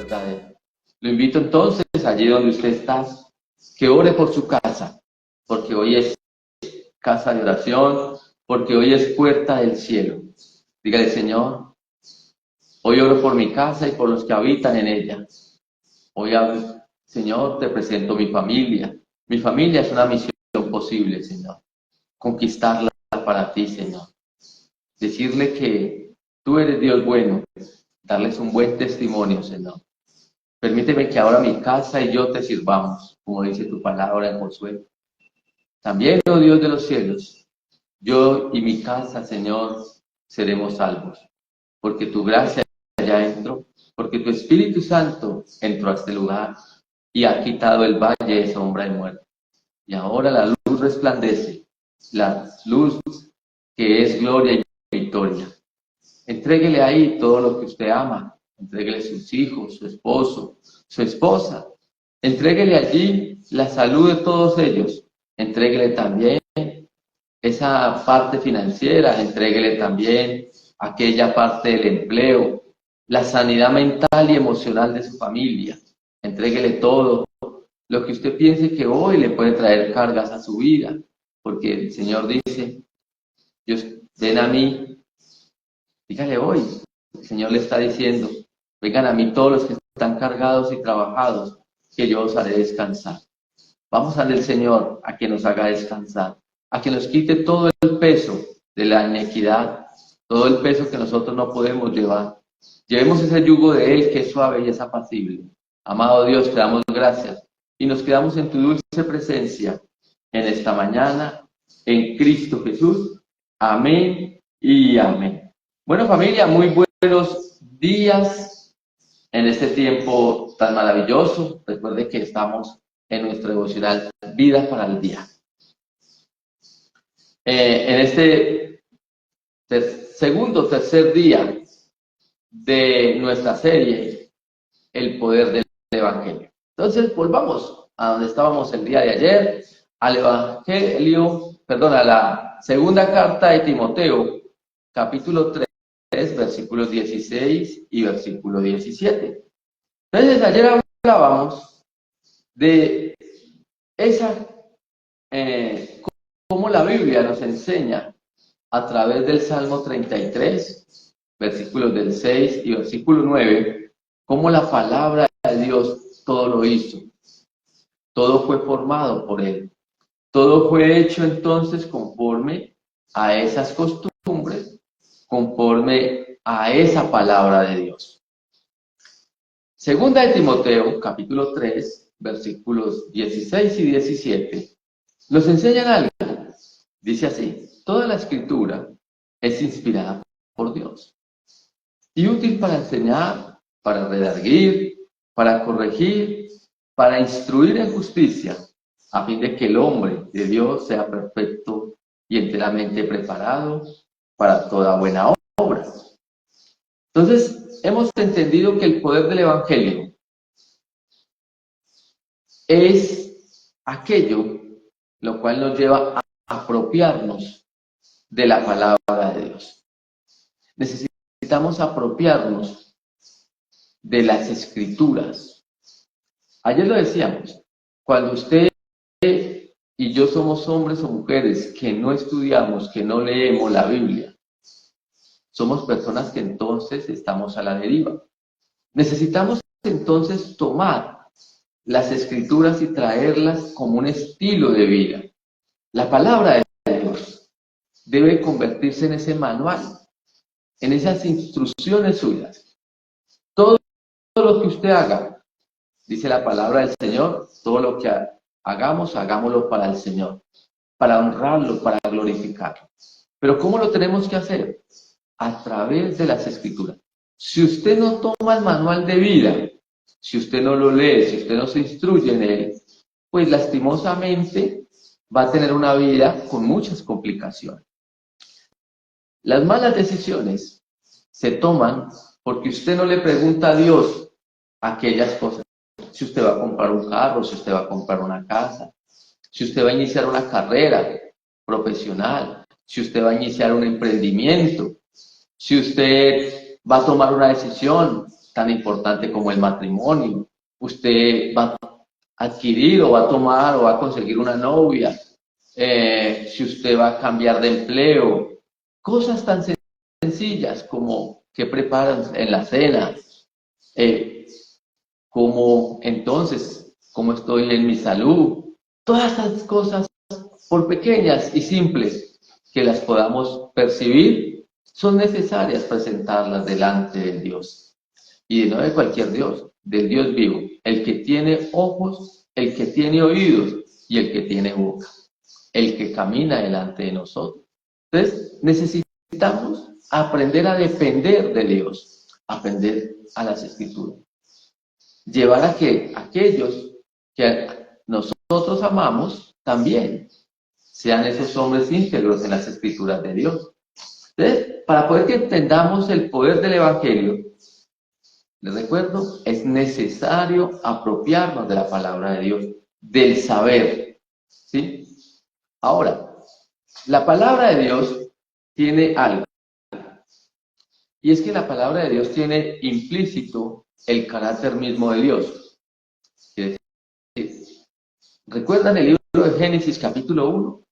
verdadero. Lo invito entonces, allí donde usted está, que ore por su casa, porque hoy es casa de oración, porque hoy es puerta del cielo. Dígale, Señor, hoy oro por mi casa y por los que habitan en ella. Hoy, Señor, te presento mi familia. Mi familia es una misión posible, Señor. Conquistarla para ti, Señor. Decirle que tú eres Dios bueno. Darles un buen testimonio, Señor. Permíteme que ahora mi casa y yo te sirvamos, como dice tu palabra en Josué. También, oh Dios de los cielos, yo y mi casa, Señor, seremos salvos, porque tu gracia ya entró, porque tu Espíritu Santo entró a este lugar y ha quitado el valle de sombra de muerte. Y ahora la luz resplandece, la luz que es gloria y victoria. Entréguele ahí todo lo que usted ama, entréguele sus hijos, su esposo, su esposa. Entréguele allí la salud de todos ellos. Entréguele también esa parte financiera, entréguele también aquella parte del empleo, la sanidad mental y emocional de su familia. Entréguele todo lo que usted piense que hoy le puede traer cargas a su vida, porque el Señor dice, Dios, ven a mí, dígale hoy, el Señor le está diciendo, vengan a mí todos los que están cargados y trabajados, que yo os haré descansar. Vamos al Señor a que nos haga descansar, a que nos quite todo el peso de la inequidad, todo el peso que nosotros no podemos llevar. Llevemos ese yugo de Él que es suave y es apacible. Amado Dios, te damos gracias y nos quedamos en tu dulce presencia en esta mañana, en Cristo Jesús. Amén y amén. Bueno, familia, muy buenos días en este tiempo tan maravilloso. Recuerde que estamos en nuestro devocional Vida para el Día. En este tercer día de nuestra serie, El Poder del Evangelio. Entonces, volvamos a donde estábamos el día de ayer, al Evangelio, a la segunda carta de Timoteo, capítulo 3, versículos 16 y versículo 17. Entonces, ayer hablábamos de esa, cómo la Biblia nos enseña a través del Salmo 33, versículos del 6 y versículo 9, cómo la palabra de Dios todo lo hizo. Todo fue formado por Él. Todo fue hecho entonces conforme a esas costumbres, conforme a esa palabra de Dios. Segunda de Timoteo, capítulo 3, versículos 16 y 17, nos enseñan algo. Dice así, toda la escritura es inspirada por Dios y útil para enseñar, para redarguir, para corregir, para instruir en justicia, a fin de que el hombre de Dios sea perfecto y enteramente preparado para toda buena obra. Entonces, hemos entendido que el poder del Evangelio es aquello lo cual nos lleva a apropiarnos de la palabra de Dios. Necesitamos apropiarnos de las escrituras. Ayer lo decíamos, cuando usted y yo somos hombres o mujeres que no estudiamos, que no leemos la Biblia, somos personas que entonces estamos a la deriva. Necesitamos entonces tomar las escrituras y traerlas como un estilo de vida. La palabra de Dios debe convertirse en ese manual, en esas instrucciones suyas. Todo lo que usted haga, dice la palabra del Señor, todo lo que hagamos, hagámoslo para el Señor, para honrarlo, para glorificarlo. Pero ¿cómo lo tenemos que hacer? A través de las escrituras. Si usted no toma el manual de vida, si usted no lo lee, si usted no se instruye en él, pues lastimosamente va a tener una vida con muchas complicaciones. Las malas decisiones se toman porque usted no le pregunta a Dios aquellas cosas. Si usted va a comprar un carro, si usted va a comprar una casa, si usted va a iniciar una carrera profesional, si usted va a iniciar un emprendimiento, si usted va a tomar una decisión tan importante como el matrimonio. Usted va a adquirir o va a tomar o va a conseguir una novia, si usted va a cambiar de empleo, cosas tan sencillas como qué preparan en la cena, como entonces, cómo estoy en mi salud, todas estas cosas, por pequeñas y simples que las podamos percibir, son necesarias presentarlas delante de Dios. Y no de cualquier Dios, del Dios vivo, el que tiene ojos, el que tiene oídos y el que tiene boca, el que camina delante de nosotros. Entonces, necesitamos aprender a depender de Dios, aprender a las Escrituras. Llevar a que aquellos que nosotros amamos también sean esos hombres íntegros en las Escrituras de Dios. Entonces, para poder que entendamos el poder del Evangelio, les recuerdo, es necesario apropiarnos de la palabra de Dios, del saber, ¿sí? Ahora, la palabra de Dios tiene algo, y es que la palabra de Dios tiene implícito el carácter mismo de Dios. Quiere decir, ¿recuerdan el libro de Génesis capítulo 1?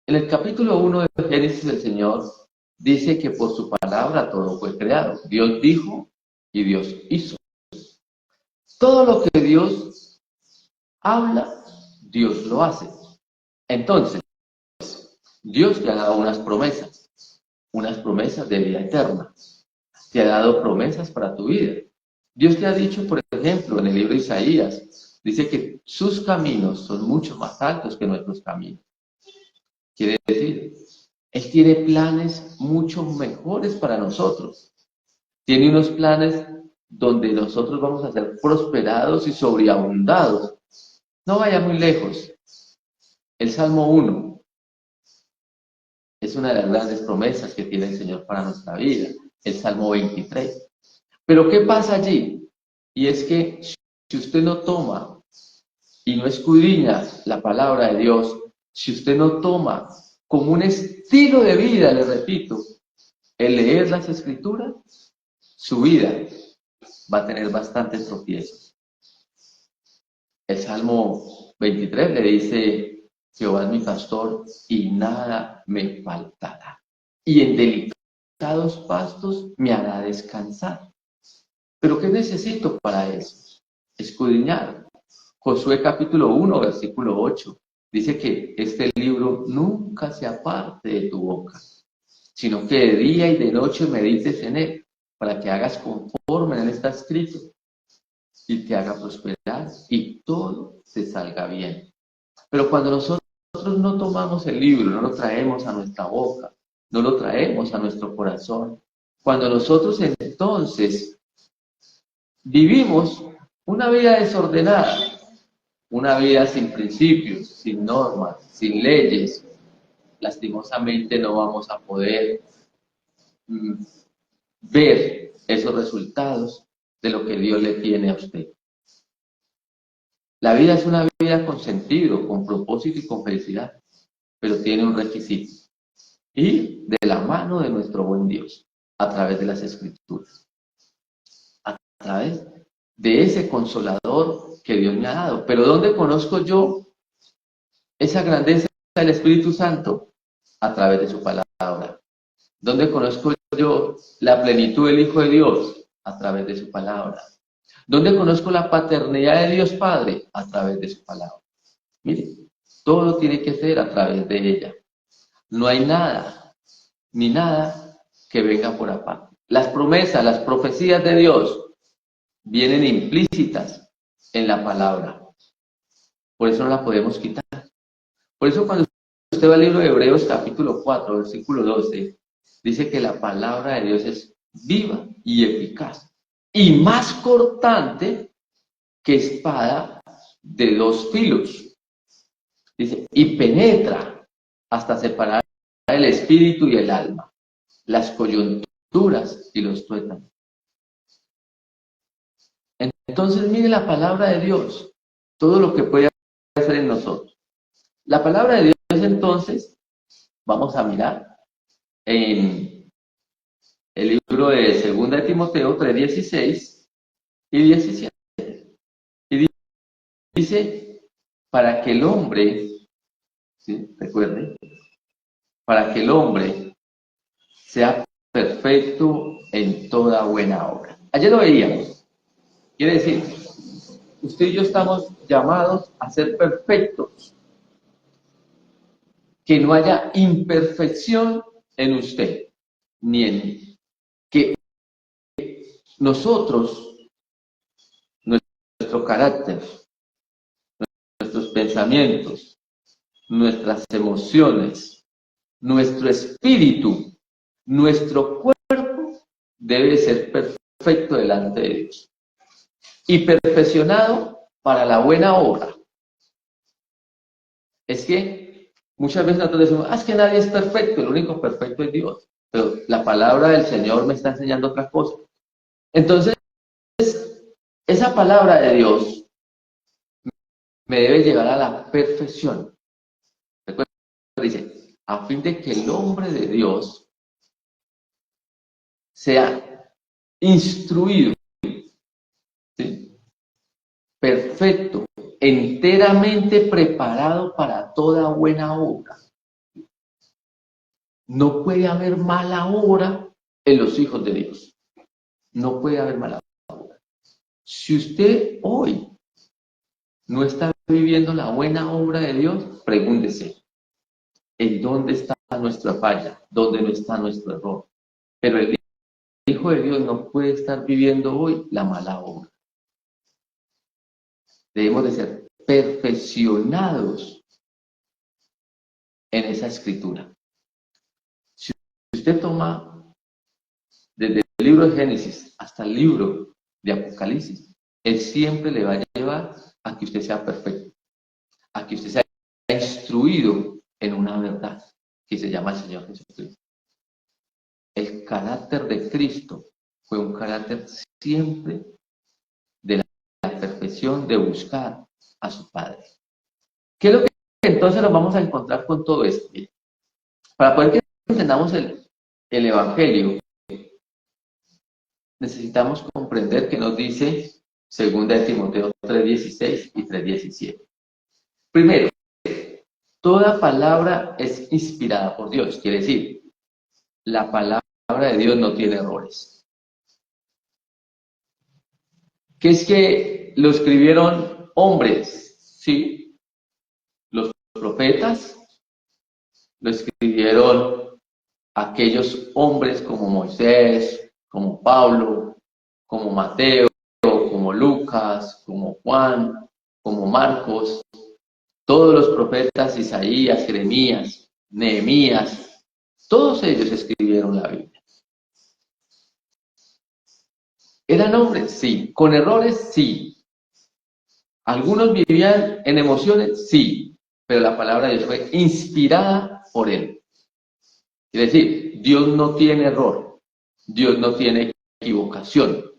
En el capítulo 1 de Génesis el Señor dice que por su palabra todo fue creado. Dios dijo y Dios hizo. Todo lo que Dios habla, Dios lo hace. Entonces, Dios te ha dado unas promesas de vida eterna. Te ha dado promesas para tu vida. Dios te ha dicho, por ejemplo, en el libro de Isaías, dice que sus caminos son mucho más altos que nuestros caminos. Quiere decir, Él tiene planes mucho mejores para nosotros. Tiene unos planes donde nosotros vamos a ser prosperados y sobreabundados. No vaya muy lejos. El Salmo 1 es una de las grandes promesas que tiene el Señor para nuestra vida. El Salmo 23. Pero ¿qué pasa allí? Y es que si usted no toma y no escudriña la palabra de Dios, si usted no toma como un estilo de vida, le repito, el leer las Escrituras, su vida va a tener bastantes tropiezos. El Salmo 23 le dice, Jehová es mi pastor y nada me faltará. Y en delicados pastos me hará descansar. ¿Pero qué necesito para eso? Escudriñar. Josué capítulo 1, versículo 8. Dice que este libro nunca se aparte de tu boca, sino que de día y de noche medites en él, para que hagas conforme en él está escrito, y te haga prosperar, y todo te salga bien. Pero cuando nosotros no tomamos el libro, no lo traemos a nuestra boca, no lo traemos a nuestro corazón, cuando nosotros entonces vivimos una vida desordenada, una vida sin principios, sin normas, sin leyes, lastimosamente no vamos a poder ver esos resultados de lo que Dios le tiene a usted. La vida es una vida con sentido, con propósito y con felicidad, pero tiene un requisito: ir de la mano de nuestro buen Dios, a través de las Escrituras, a través de ese consolador que Dios me ha dado. Pero ¿dónde conozco yo esa grandeza del Espíritu Santo? A través de su palabra. ¿Dónde conozco yo la plenitud del Hijo de Dios? A través de su palabra. ¿Dónde conozco la paternidad de Dios Padre? A través de su palabra. Mire, todo tiene que ser a través de ella. No hay nada, ni nada que venga por aparte. Las promesas, las profecías de Dios vienen implícitas en la palabra. Por eso no la podemos quitar. Por eso cuando usted va al libro de Hebreos capítulo 4, versículo 12, dice que la palabra de Dios es viva y eficaz y más cortante que espada de dos filos. Dice, y penetra hasta separar el espíritu y el alma, las coyunturas y los tuétanos. Entonces mire la palabra de Dios, todo lo que puede hacer en nosotros. La palabra de Dios entonces, vamos a mirar en el libro de 2 de Timoteo 3:16, y 17. Y dice, para que el hombre, ¿sí? Recuerde, para que el hombre sea perfecto en toda buena obra. Ayer lo veíamos. Quiere decir, usted y yo estamos llamados a ser perfectos, que no haya imperfección en usted, ni en mí. Que nosotros, nuestro carácter, nuestros pensamientos, nuestras emociones, nuestro espíritu, nuestro cuerpo debe ser perfecto delante de Dios y perfeccionado para la buena obra. Es que muchas veces nosotros decimos, es que nadie es perfecto, el único perfecto es Dios, pero la palabra del Señor me está enseñando otra cosa. Entonces, esa palabra de Dios me debe llevar a la perfección. Recuerda, dice, a fin de que el hombre de Dios sea instruido, ¿sí? Perfecto, enteramente preparado para toda buena obra. No puede haber mala obra en los hijos de Dios. No puede haber mala obra. Si usted hoy no está viviendo la buena obra de Dios, pregúntese, ¿en dónde está nuestra falla? ¿Dónde no está nuestro error? Pero el Hijo de Dios no puede estar viviendo hoy la mala obra. Debemos de ser perfeccionados en esa escritura. Si usted toma desde el libro de Génesis hasta el libro de Apocalipsis, Él siempre le va a llevar a que usted sea perfecto, a que usted sea instruido en una verdad que se llama el Señor Jesucristo. El carácter de Cristo fue un carácter siempre de la perfección, de buscar a su Padre. ¿Qué es lo que entonces nos vamos a encontrar con todo esto? Para poder que entendamos el Evangelio, necesitamos comprender que nos dice 2 Timoteo 3:16 y 3:17. Primero, toda palabra es inspirada por Dios, quiere decir, la palabra de Dios no tiene errores. ¿Qué es que lo escribieron hombres? Sí, los profetas, lo escribieron aquellos hombres como Moisés, como Pablo, como Mateo, como Lucas, como Juan, como Marcos, todos los profetas, Isaías, Jeremías, Nehemías, todos ellos escribieron la Biblia. ¿Eran hombres? Sí. ¿Con errores? Sí. ¿Algunos vivían en emociones? Sí. Pero la palabra de Dios fue inspirada por él. Es decir, Dios no tiene error. Dios no tiene equivocación.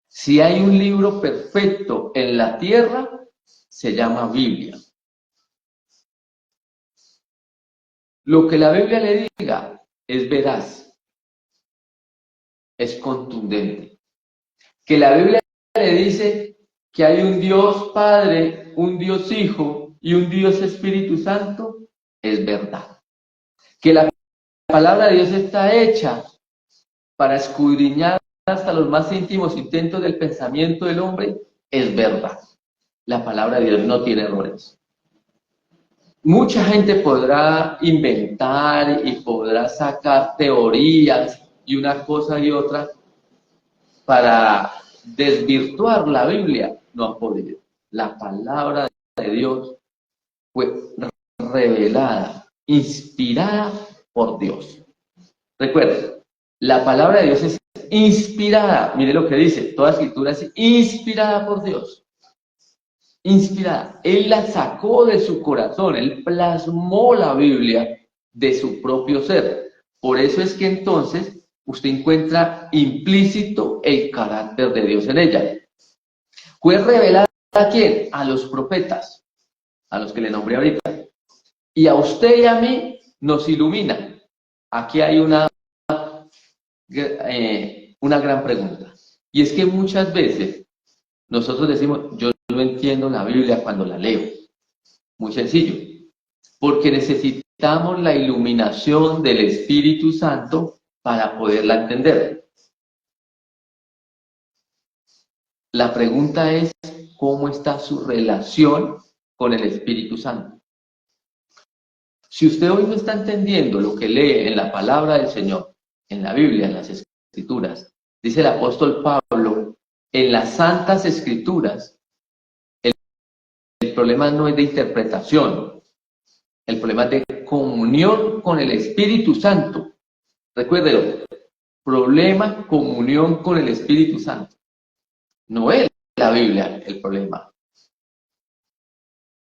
Si hay un libro perfecto en la tierra, se llama Biblia. Lo que la Biblia le diga es veraz, es contundente. Que la Biblia le dice que hay un Dios Padre, un Dios Hijo y un Dios Espíritu Santo, es verdad. Que la palabra de Dios está hecha para escudriñar hasta los más íntimos intentos del pensamiento del hombre, es verdad. La palabra de Dios no tiene errores. Mucha gente podrá inventar y podrá sacar teorías y una cosa y otra para desvirtuar la Biblia. No han podido. La palabra de Dios fue revelada, inspirada por Dios. Recuerden, la palabra de Dios es inspirada. Mire lo que dice, toda escritura es inspirada por Dios. Inspirada. Él la sacó de su corazón, él plasmó la Biblia de su propio ser. Por eso es que entonces usted encuentra implícito el carácter de Dios en ella. Fue revelada a quién? A los profetas, a los que le nombré ahorita. Y a usted y a mí nos ilumina. Aquí hay una gran pregunta. Y es que muchas veces nosotros decimos, yo no entiendo la Biblia cuando la leo. Muy sencillo, porque necesitamos la iluminación del Espíritu Santo para poderla entender. La pregunta es, ¿cómo está su relación con el Espíritu Santo? Si usted hoy no está entendiendo lo que lee en la palabra del Señor, en la Biblia, en las Escrituras, dice el apóstol Pablo, en las Santas Escrituras, el problema no es de interpretación, el problema es de comunión con el Espíritu Santo. Recuérdelo, problema, comunión con el Espíritu Santo. No es la Biblia el problema.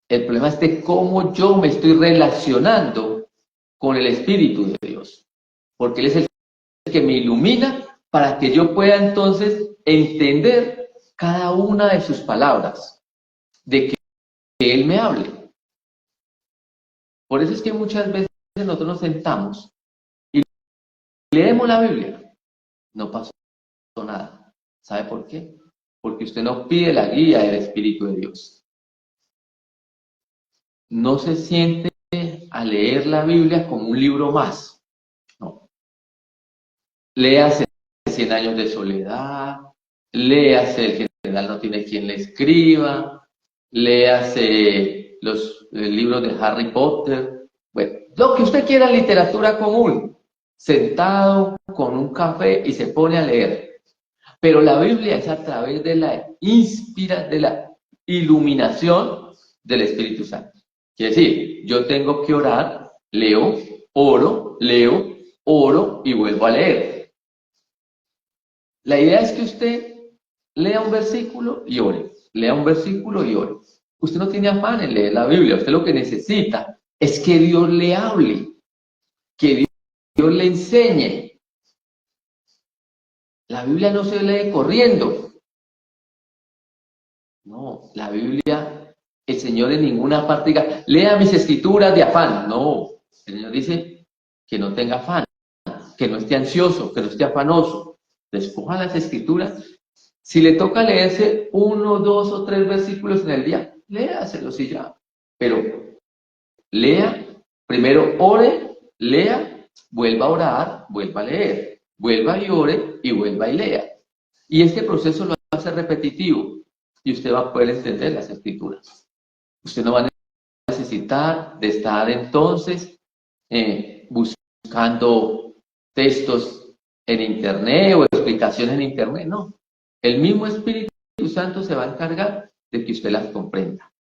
El problema es de cómo yo me estoy relacionando con el Espíritu de Dios. Porque Él es el que me ilumina para que yo pueda entonces entender cada una de sus palabras, de que Él me hable. Por eso es que muchas veces nosotros nos sentamos y leemos la Biblia. No pasó nada. ¿Sabe por qué? Porque usted no pide la guía del Espíritu de Dios. No se siente a leer la Biblia como un libro más. No. Léase 100 años de soledad, léase El general no tiene quien le escriba, léase los libros de Harry Potter. Bueno, lo que usted quiera en literatura común, sentado con un café y se pone a leer. Pero la Biblia es a través de la iluminación del Espíritu Santo. Quiere decir, yo tengo que orar, leo, oro y vuelvo a leer. La idea es que usted lea un versículo y ore, lea un versículo y ore. Usted no tiene afán en leer la Biblia, usted lo que necesita es que Dios le hable, que Dios le enseñe. La Biblia no se lee corriendo. No, la Biblia, el Señor en ninguna parte diga, lea mis escrituras de afán. No, el Señor dice que no tenga afán, que no esté ansioso, que no esté afanoso. Despoja las escrituras. Si le toca leerse 1, 2 o 3 versículos en el día, léaselos y ya. Pero lea, primero ore, lea, vuelva a orar, vuelva a leer, vuelva y ore y vuelva y lea. Y este proceso lo hace repetitivo y usted va a poder entender las escrituras. Usted no va a necesitar de estar entonces buscando textos en internet o explicaciones en internet, no. El mismo Espíritu Santo se va a encargar de que usted las comprenda.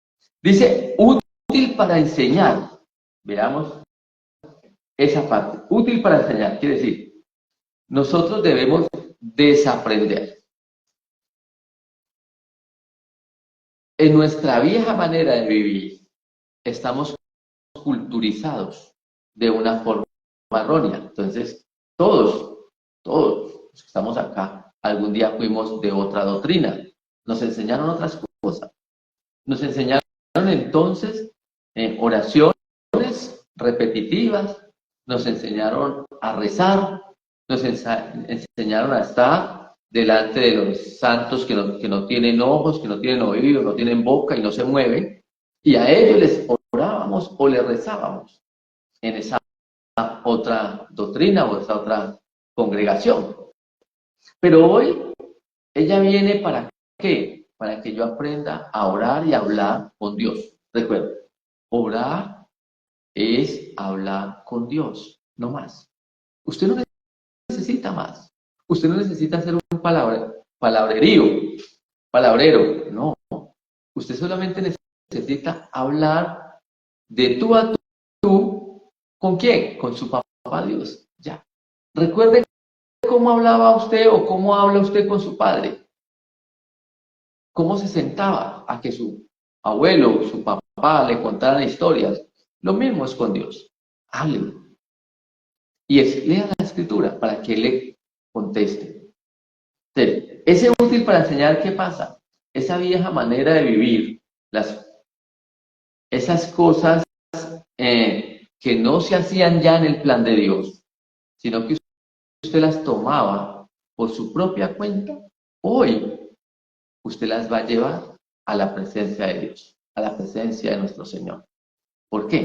Dice, útil para enseñar. Veamos esa parte. Útil para enseñar, quiere decir, nosotros debemos desaprender. En nuestra vieja manera de vivir, estamos culturizados de una forma errónea. Entonces, todos los que estamos acá, algún día fuimos de otra doctrina. Nos enseñaron otras cosas. Nos enseñaron entonces oraciones repetitivas, nos enseñaron a rezar, nos enseñaron a estar delante de los santos que no tienen ojos, que no tienen oídos, no tienen boca y no se mueven, y a ellos les orábamos o les rezábamos en esa otra doctrina o esa otra congregación. Pero hoy ella viene ¿para qué? Para que yo aprenda a orar y a hablar con Dios. Recuerda, orar es hablar con Dios, no más. Usted no necesita más. Usted no necesita hacer un palabrero, no. Usted solamente necesita hablar de tú a tú. ¿Con quién? Con su papá Dios. Ya. Recuerde cómo hablaba usted o cómo habla usted con su padre. Cómo se sentaba a que su abuelo, su papá le contaran historias. Lo mismo es con Dios. Hable. Y lea la escritura para que le conteste. Es útil para enseñar qué pasa. Esa vieja manera de vivir, esas cosas que no se hacían ya en el plan de Dios, sino que usted las tomaba por su propia cuenta, Hoy usted las va a llevar a la presencia de Dios, a la presencia de nuestro Señor. ¿Por qué?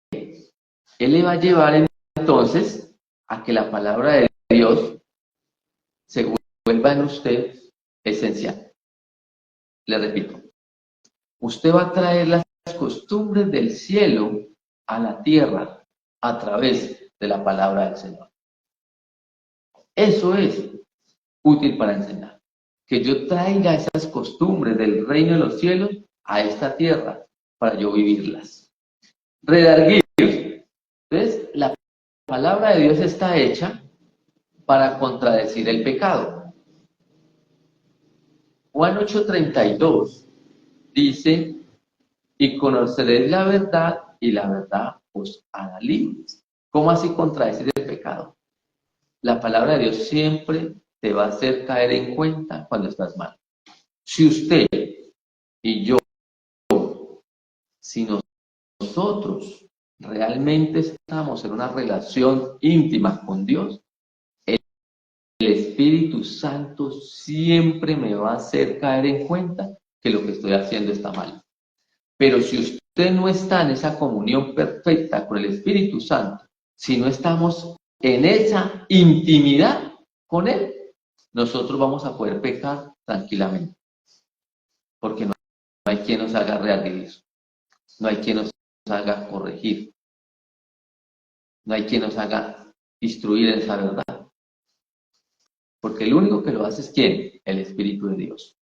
Él le va a llevar entonces a que la palabra de Dios se vuelva en usted esencial. Le repito, usted va a traer las costumbres del cielo a la tierra a través de la palabra del Señor. Eso es útil para enseñar. Que yo traiga esas costumbres del reino de los cielos a esta tierra para yo vivirlas. Redarguir. Entonces, la palabra de Dios está hecha para contradecir el pecado. Juan 8:32 dice, y conoceréis la verdad, y la verdad os hará libres. ¿Cómo así contradecir el pecado? La palabra de Dios siempre te va a hacer caer en cuenta cuando estás mal. Si usted y yo, si nosotros realmente estamos en una relación íntima con Dios, el Espíritu Santo siempre me va a hacer caer en cuenta que lo que estoy haciendo está mal. Pero si usted no está en esa comunión perfecta con el Espíritu Santo, si no estamos en esa intimidad con Él, nosotros vamos a poder pecar tranquilamente. Porque no hay quien nos haga rearguir, no hay quien nos haga corregir, no hay quien nos haga instruir en esa verdad. Porque el único que lo hace es ¿quién? El Espíritu de Dios.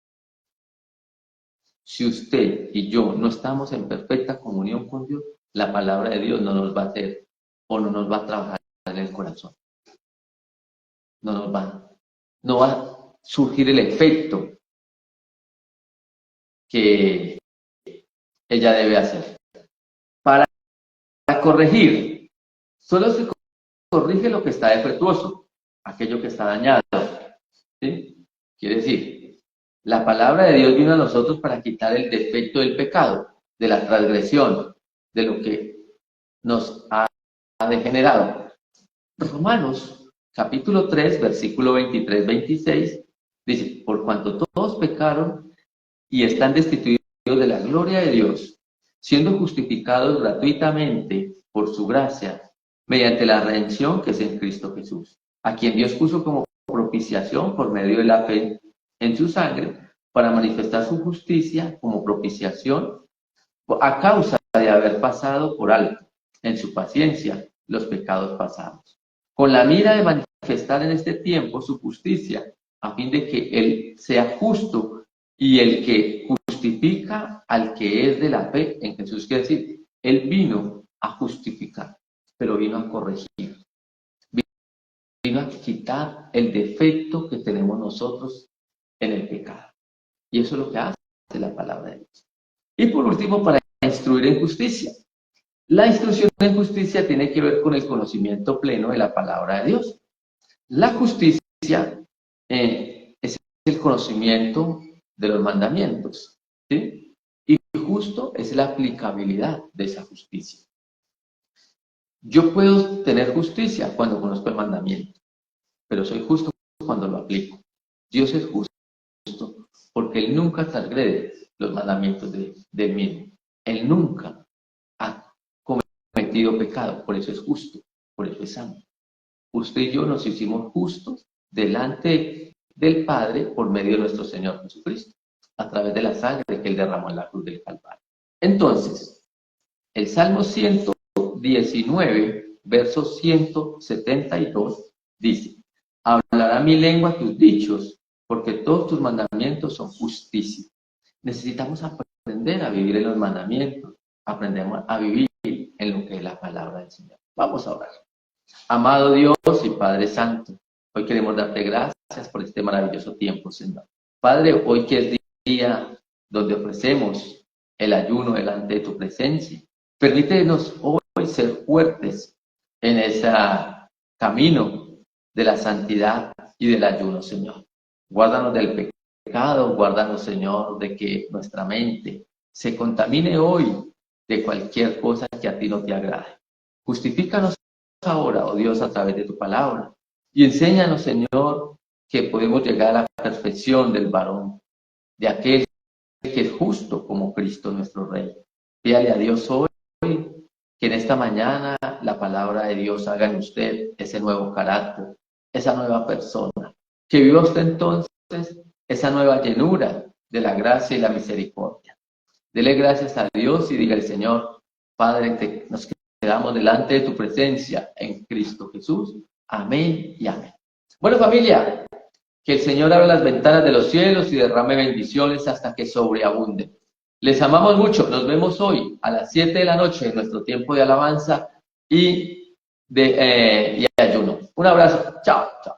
Si usted y yo no estamos en perfecta comunión con Dios, la palabra de Dios no nos va a hacer o no nos va a trabajar en el corazón. No va a surgir el efecto que ella debe hacer. Para corregir, solo se corrige lo que está defectuoso, aquello que está dañado. ¿Sí? Quiere decir, la palabra de Dios vino a nosotros para quitar el defecto del pecado, de la transgresión, de lo que nos ha degenerado. Romanos, capítulo 3, versículo 23-26, dice, por cuanto todos pecaron y están destituidos de la gloria de Dios, siendo justificados gratuitamente por su gracia, mediante la redención que es en Cristo Jesús, a quien Dios puso como propiciación por medio de la fe en su sangre, para manifestar su justicia como propiciación a causa de haber pasado por alto en su paciencia los pecados pasados, con la mira de manifestar en este tiempo su justicia, a fin de que Él sea justo y el que justifica al que es de la fe en Jesús. Quiere decir, Él vino a justificar, pero vino a corregir, vino a quitar el defecto que tenemos nosotros en el pecado. Y eso es lo que hace la palabra de Dios. Y por último, para instruir en justicia. La instrucción en justicia tiene que ver con el conocimiento pleno de la palabra de Dios. La justicia es el conocimiento de los mandamientos, ¿sí? Y justo es la aplicabilidad de esa justicia. Yo puedo tener justicia cuando conozco el mandamiento, pero soy justo cuando lo aplico. Dios es justo porque Él nunca transgrede los mandamientos de mismo. Él nunca ha cometido pecado, por eso es justo, por eso es santo. Usted y yo nos hicimos justos delante del Padre por medio de nuestro Señor Jesucristo, a través de la sangre que Él derramó en la cruz del Calvario. Entonces, el Salmo 119, verso 172, dice, hablará mi lengua tus dichos, porque todos tus mandamientos son justicia. Necesitamos aprender a vivir en los mandamientos, aprendemos a vivir en lo que es la palabra del Señor. Vamos a orar. Amado Dios y Padre Santo, hoy queremos darte gracias por este maravilloso tiempo, Señor. Padre, hoy que es día donde ofrecemos el ayuno delante de tu presencia, permítenos hoy ser fuertes en ese camino de la santidad y del ayuno, Señor. Guárdanos del pecado, guárdanos, Señor, de que nuestra mente se contamine hoy de cualquier cosa que a ti no te agrade. Justifícanos ahora, oh Dios, a través de tu palabra, y enséñanos, Señor, que podemos llegar a la perfección del varón, de aquel que es justo como Cristo nuestro Rey. Pídale a Dios hoy que en esta mañana la palabra de Dios haga en usted ese nuevo carácter, esa nueva persona. Que viva usted entonces esa nueva llenura de la gracia y la misericordia. Dele gracias a Dios y diga al Señor, Padre, nos quedamos delante de tu presencia en Cristo Jesús. Amén y amén. Bueno, familia, que el Señor abra las ventanas de los cielos y derrame bendiciones hasta que sobreabunde. Les amamos mucho. Nos vemos hoy a las 7 de la noche en nuestro tiempo de alabanza y de ayuno. Un abrazo. Chao, chao.